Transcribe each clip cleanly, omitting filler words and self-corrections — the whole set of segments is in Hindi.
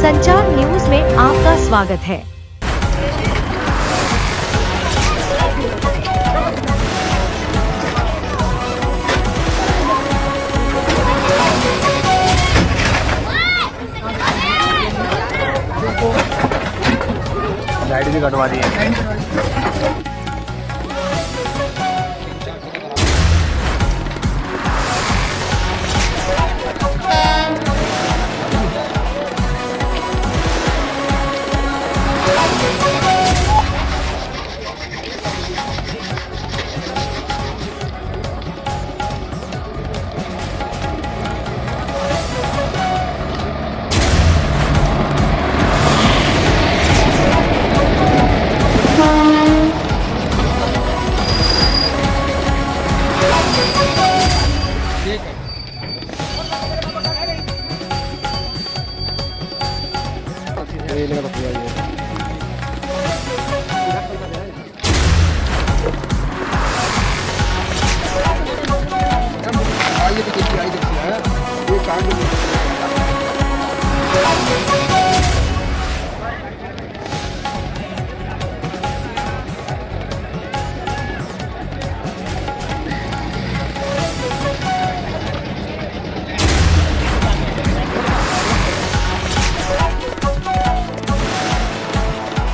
संचार न्यूज में आपका स्वागत है। लाइट भी कटवा दी है।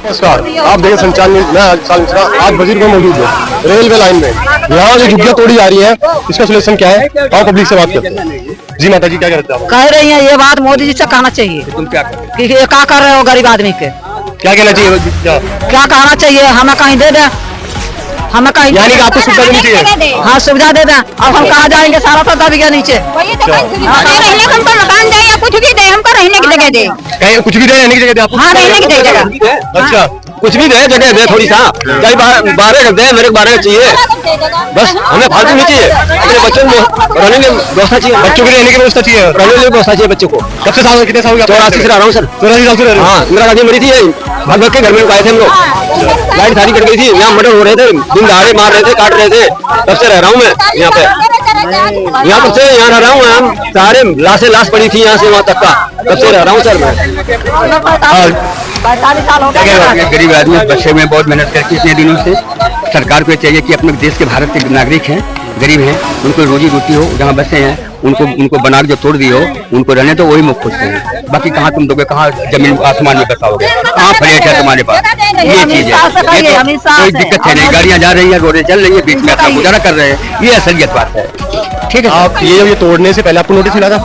नमस्कार, आप देखिए संचार न्यूज। मैं आज वजीर को मौजूद हूँ रेलवे लाइन में। यहाँ जो झुग्गियाँ तोड़ी जा रही है, इसका सोल्यूशन क्या है? और पब्लिक से बात करते हैं। जी माता जी, क्या कहते हैं? कह रही हैं ये बात मोदी जी से कहना चाहिए। तुम क्या कि ये क्या कर रहे हो गरीब आदमी के? क्या कहना चाहिए? क्या कहना चाहिए? हमें कहीं दे दें, हमें कहीं, यानी कि आपको सुविधा देनी चाहिए। हाँ, सुविधा दे दें। अब हम कहाँ जाएंगे? सारा तो दब गया नीचे। हमको मकान दे या कुछ भी दे, हमको रहने की जगह दे। कहीं कुछ भी दे, रहने की जगह दे आपको? हाँ, रहने की जगह। अच्छा, कुछ भी दे, जगह दे थोड़ी सा। 12 दे, मेरे को 12 चाहिए बस। हमें फालतू नहीं चाहिए। अपने बच्चों को रहने की व्यवस्था चाहिए। बच्चों के रहने की व्यवस्था चाहिए, रहने की व्यवस्था चाहिए बच्चों को। कब से साल, कितने साल? 84 से रह रहा हूँ सर। 84 साल से रह रहे? हाँ, इंदिरा गांधी मरी थी, भग के घर में आए थे हम लोग। लाइट सारी कट गई थी, यहाँ मर्डर हो रहे थे, दिन दहाड़े मार रहे थे, काट रहे थे। तब से रह रहा हूँ मैं यहाँ पे। यहाँ पर से यहाँ रह रहा हूँ। हम सारे लाश पड़ी थी यहाँ से वहाँ तक का। तब से रह रहा हूँ सर मैं। 45 साल हो गए। गरीब आदमी बच्चे में बहुत मेहनत करके इतने दिनों से सरकार को चाहिए कि अपने देश के भारत के नागरिक हैं, गरीब हैं, उनको रोजी रोटी हो, जहाँ बसे हैं उनको बना जो तोड़ दी हो, उनको रहने तो वही मुख खुशते हैं। बाकी कहाँ तुम दोगे? कहाँ जमीन आसमान में बसाओगे? कहाँ फ्लैट है तुम्हारे पास? ये चीज है, कोई दिक्कत है नहीं। गाड़ियाँ जा रही है, रोडें चल रही है, बीच में अपना गुजारा कर रहे हैं। ये असलियत बात है। ठीक है। आप ये तोड़ने से पहले आपको नोटिस मिला था?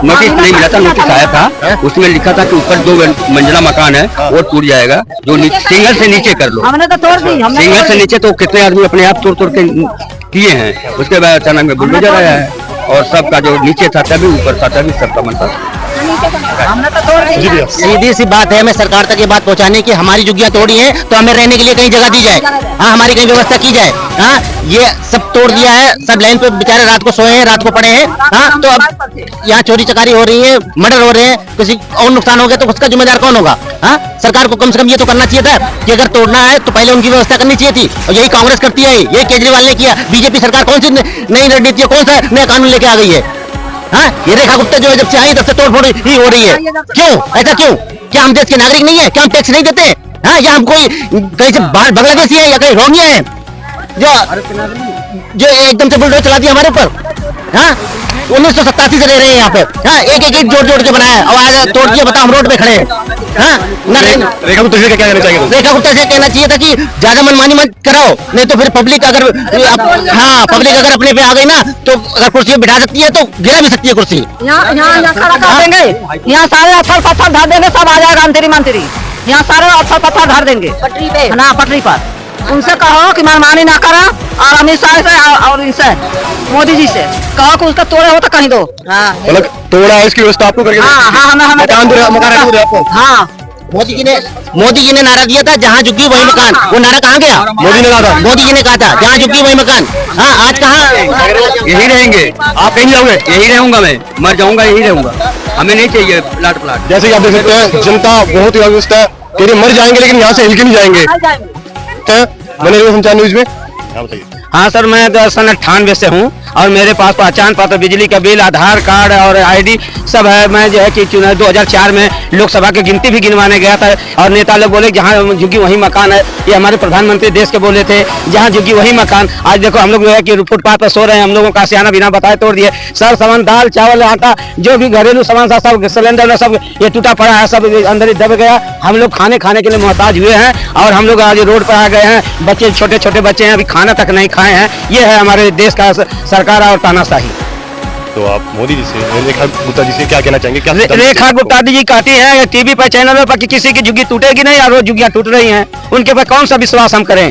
नोटिस नहीं मिला था, नोटिस आया था। उसमें लिखा था कि ऊपर 2 मंजिला मकान है, वो टूट जाएगा, जो सिंगल से नीचे कर लो। हमने तो तोड़ दी। सिंगल से नीचे तो कितने आदमी अपने आप तोड़ के किए हैं। उसके बाद अचानक में बुलडोजर आया है और सबका जो नीचे था तभी ऊपर था, तभी सबका मन था। हमने तो तोड़ दी। सीधी सी बात है, हमें सरकार तक ये बात पहुंचाने की, हमारी झुग्गियां तोड़ी हैं तो हमें रहने के लिए कहीं जगह दी जाए। हाँ, हमारी कहीं व्यवस्था की जाए। हाँ, ये सब तोड़ दिया है, सब लाइन पे बेचारे रात को सोए हैं, रात को पड़े हैं। हाँ, तो अब यहाँ चोरी चकारी हो रही है, मर्डर हो रहे हैं, किसी और नुकसान हो गया तो उसका जिम्मेदार कौन होगा? हाँ, सरकार को कम से कम ये तो करना चाहिए था कि अगर तोड़ना है तो पहले उनकी व्यवस्था करनी चाहिए थी। और यही कांग्रेस करती है, यही केजरीवाल ने किया। बीजेपी सरकार कौन सी नई रणनीति, कौन सा नया कानून लेके आ गई है? हाँ, ये रेखा गुप्ता जो है जब से आई तब से तोड़फोड़ ही हो रही है। क्यों ऐसा? क्यों? क्या हम देश के नागरिक नहीं है? क्या हम टैक्स नहीं देते? हाँ, या हम कोई कहीं से बाहर बांग्लादेशी है या कहीं रोहिंग्या है जो एकदम से बुलडोजर चला दिया हमारे ऊपर? हाँ, 1987 से रह रहे हैं यहाँ पे। हाँ, एक ईंट जोड़ के बनाया और आज तोड़ दिया। बताओ, हम रोड पे खड़े हैं। हाँ, रेखा गुप्ता से क्या कहना चाहिए? रेखा गुप्ता से कहना चाहिए था कि ज्यादा मनमानी मत कराओ, नहीं तो फिर पब्लिक अगर पब्लिक अगर अपने पे आ गई ना तो अगर कुर्सी पे बिठा सकती है तो गिरा भी सकती है कुर्सी। यहाँ खड़ा कर देंगे, यहाँ सारे अफसर पत्थर धर देंगे, सब आ जाएगा मंत्री। यहाँ सारे अफसर पत्थर धर देंगे पटरी पे, ना पटरी पर। उनसे कहो कि मनमानी ना करा, और अमित शाह से और इनसे मोदी जी से कहो कि उसका तोड़े हो तो कहीं दो। मतलब तोड़ा है, इसकी व्यवस्था आपको करके? हाँ, हमें हाँ, मोदी जी ने नारा दिया था, जहाँ झुग्गी वही मकान। वो नारा कहाँ गया? मोदी ने कहा था। मोदी जी ने कहा था जहाँ झुग्गी वही मकान। हाँ, आज कहाँ? यही रहेंगे। आप कहीं जाओगे? यही रहूंगा मैं, मर जाऊंगा यही रहूंगा। हमें नहीं चाहिए प्लाट प्लाट। जैसे कि आप देख सकते हैं, जनता बहुत ही व्यवस्था है, मर जाएंगे लेकिन यहाँ से हिल के नहीं जाएंगे। बने रहिए संचार न्यूज में। बताइए। हाँ सर, मैं 98 से हूँ और मेरे पास पहचान पत्र, बिजली का बिल, आधार कार्ड और आईडी सब है। मैं जो है कि 2004 में लोकसभा की गिनती भी गिनवाने गया था और नेता लोग बोले जहाँ झुग्गी वही मकान है। ये हमारे प्रधानमंत्री देश के बोले थे, जहाँ झुग्गी वही मकान। आज देखो हम लोग जो है कि फुटपाथ पर सो रहे हैं, हम लोगों का आशियाना बिना बताए तोड़ दिए। सर सामान, दाल चावल आटा जो भी घरेलू सामान था सब, सिलेंडर सब ये टूटा पड़ा है, सब अंदर ही दब गया। हम लोग खाने के लिए मोहताज हुए हैं और हम लोग आज रोड पर आ गए हैं। बच्चे, छोटे छोटे बच्चे हैं, अभी खाना तक नहीं खाए हैं। ये है हमारे देश का सरकार और तानाशाही। तो आप मोदी जी से, रेखा गुप्ता जी से क्या कहना चाहेंगे? क्या रेखा गुप्ता जी कहती है टीवी पर, चैनलों पर कि किसी की झुग्गी टूटेगी नहीं और रोज झुग्गियां टूट रही हैं। उनके पर कौन सा विश्वास हम करें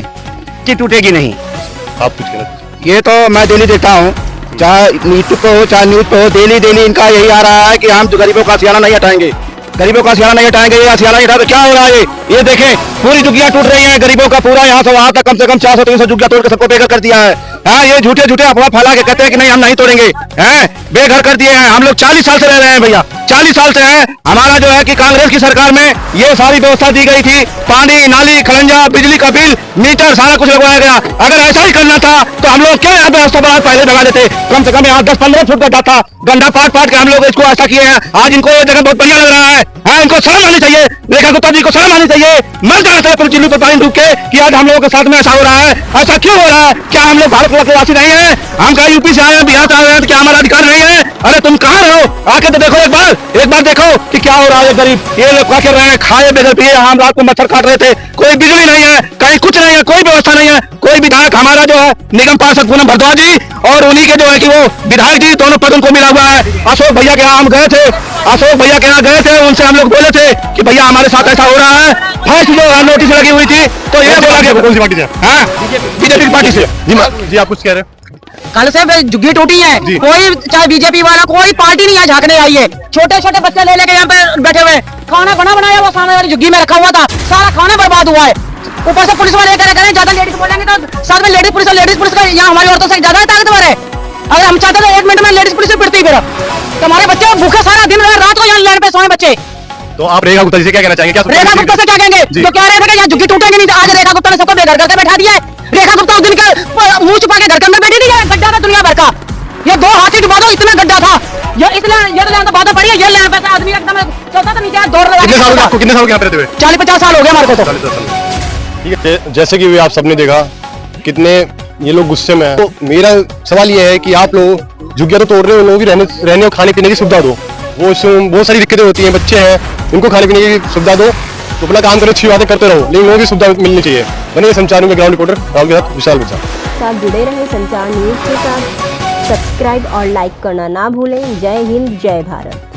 कि टूटेगी नहीं? आप कुछ कहना? ये तो मैं डेली देखता हूँ, चाहे यूट्यूब पे हो चाहे न्यूज पे हो, डेली इनका यही आ रहा है कि हम गरीबों का आशियाना नहीं हटाएंगे, गरीबों का आशियाना नहीं हटाएंगे। ये आशियाना हटा तो क्या हो रहा है? ये देखें, पूरी झुग्गियां टूट रही हैं गरीबों का, पूरा यहाँ से वहां तक कम से कम 400-300 झुग्गियां तोड़ के सबको बेघर कर दिया है। हाँ, ये झूठे अफवाह फैला के कहते हैं कि नहीं हम नहीं तोड़ेंगे, हैं बेघर कर दिए हैं। हम लोग 40 साल से रह रहे हैं भैया, 40 साल से हैं। हमारा जो है कि कांग्रेस की सरकार में ये सारी व्यवस्था दी गई थी, पानी, नाली, खड़ंजा, बिजली का बिल, मीटर, सारा कुछ लगवाया गया। अगर ऐसा ही करना था तो हम लोग क्या यहाँ व्यवस्था बना पहले लगा देते। कम से कम यहाँ 10-15 फुट गड्ढा था, गड्ढा पाट के हम लोग इसको ऐसा किए हैं। आज इनको ये जगह बहुत बढ़िया लग रहा है। इनको शर्म आनी चाहिए, रेखा गुप्ता जी को शर्म आनी चाहिए। मर जाना चाहिए पूरी दिल्ली पर पानी डूब के कि आज हम लोगों के साथ में ऐसा हो रहा है। ऐसा क्यों हो रहा है? क्या हम लोग भारत के वासी नहीं है? हम कहा यूपी से आए हैं, बिहार से आए हैं, तो क्या हमारा अधिकार नहीं है? अरे तुम कहाँ रहो? आके तो देखो एक बार देखो कि क्या हो रहा है। गरीब ये लोग क्या कर रहे हैं, खाए बगैर पिए। हम रात को मच्छर काट रहे थे, कोई बिजली नहीं है, कहीं कुछ नहीं है, कोई व्यवस्था नहीं है। कोई विधायक हमारा जो है निगम पार्षद पूनम भरद्वाज जी और उन्हीं के जो है कि वो विधायक जी, दोनों पद उनको मिला हुआ है। अशोक भैया के यहाँ हम गए थे, उनसे हम लोग बोले थे कि भैया हमारे साथ ऐसा हो रहा है। फर्स्ट जो नोटिस लगी हुई थी तो ये बोला गया, कौन सी पार्टी से? हाँ, बीजेपी की पार्टी से। जी आप कुछ कह रहे हैं? कल से झुग्गी टूटी है, कोई चाहे बीजेपी वाला कोई पार्टी नहीं है झांकने आई है। छोटे छोटे बच्चे ले लेके यहाँ पे बैठे हुए, खाना बना बनाया वो सामने वाली झुग्गी में रखा हुआ था, सारा खाना बर्बाद हुआ है। ऊपर से पुलिस वाले करें ज्यादा लेडीज बोलेंगे तो साथ में लेडीज पुलिस का यहाँ हमारी औरतों से ज्यादा ताकतवर है। अगर हम चाहते तो 1 मिनट में लेडीज पुलिस से पिटती फिर हमारे बच्चे भूखे सारा दिन रात को यहाँ लैंड पे सोए बच्चे। तो आप रेखा गुप्ता जी से क्या कहना चाहेंगे? रेखा गुप्ता से क्या कहेंगे? जो कह रहे थे कि यहाँ झुग्गी टूटेंगे नहीं, आज रेखा गुप्ता ने सबको बेघर करके बैठा दिया है। रेखा गुप्ता उस दिन का मुंह छुपा के घर के अंदर बैठी थी, गड्ढा था दुनिया भर का। ये 2 हाथी डुबा दो इतना गड्ढा था, ये इतना ये तो बात पड़ी है। ये लैंड पे आदमी एकदम चलता था नीचे दौड़ लगा। कितने साल आपको, कितने साल के यहाँ पे रहते हुए? 40-50 साल हो गए हमारे को तो। ठीक है, जैसे कि आप सबने देखा कितने ये लोग गुस्से में हैं। तो मेरा सवाल ये है कि आप लोग झुग्गियां तो तोड़ रहे हो, लोगों की रहने और खाने पीने की सुविधा दो। वो इसमें बहुत सारी दिक्कतें होती हैं, बच्चे हैं, उनको खाने पीने की सुविधा दो। तो अपना काम करो, अच्छी बातें करते रहो, लेकिन लोगों की सुविधा मिलनी चाहिए। बने संचार में ग्राउंड रिपोर्टर राहुल के साथ विशाल मिर्जा। साथ जुड़े रहे संचार न्यूज के साथ, सब्सक्राइब और लाइक करना ना भूलें। जय हिंद, जय भारत।